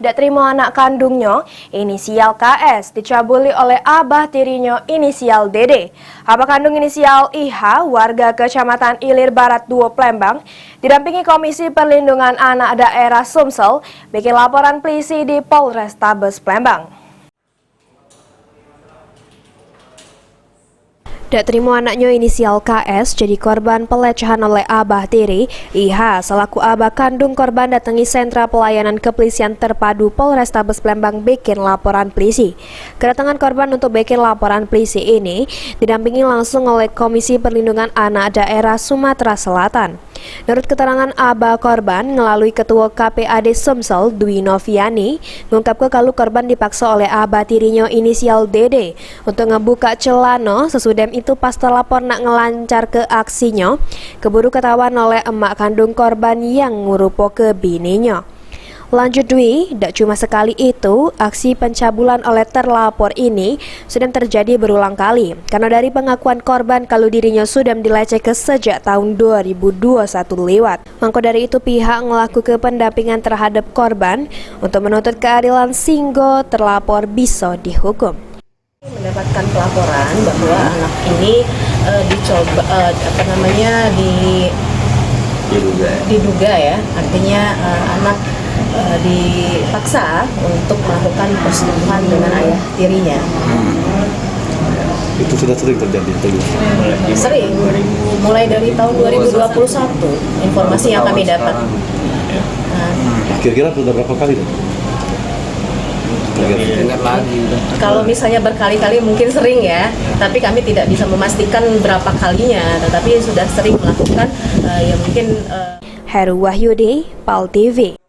Dak terima anak kandungnya, inisial KS, dicabuli oleh abah tirinya, inisial DD. Abah kandung inisial IH, warga Kecamatan Ilir Barat 2 Plembang, didampingi Komisi Perlindungan Anak Daerah Sumsel, bikin laporan polisi di Polrestabes Plembang. Dak terima anaknya inisial KS jadi korban pelecehan oleh abah tiri, IH selaku abah kandung korban datangi sentra pelayanan kepolisian terpadu Polrestabes Plembang bikin laporan polisi. Kedatangan korban untuk bikin laporan polisi ini didampingi langsung oleh Komisi Perlindungan Anak Daerah Sumatera Selatan. Menurut keterangan abah korban melalui Ketua KPAD Sumsel Dwi Noviani, mengungkapkan kalau korban dipaksa oleh abah tirinya inisial DD untuk ngebuka celana. Sesudah itu pas terlapor nak ngelancar ke aksinya, keburu ketahuan oleh emak kandung korban yang ngurupo ke bininya. Lanjut Dwi, tidak cuma sekali itu, aksi pencabulan oleh terlapor ini sudah terjadi berulang kali. Karena dari pengakuan korban kalau dirinya sudah dilecehkan sejak tahun 2021 lewat. Maka dari itu pihak melakukan pendampingan terhadap korban untuk menuntut keadilan sehingga terlapor bisa dihukum. Mendapatkan pelaporan bahwa anak ini diduga ya, artinya anak dipaksa untuk melakukan perselingkuhan dengan ayah tirinya. Itu sudah sering terjadi? Sering, mulai dari tahun 2021 informasi yang kami dapat. Kira-kira sudah berapa kali? Kalau misalnya berkali-kali mungkin sering ya, tapi kami tidak bisa memastikan berapa kalinya, tetapi sudah sering melakukan ya mungkin. Heru Wahyudi, PAL TV.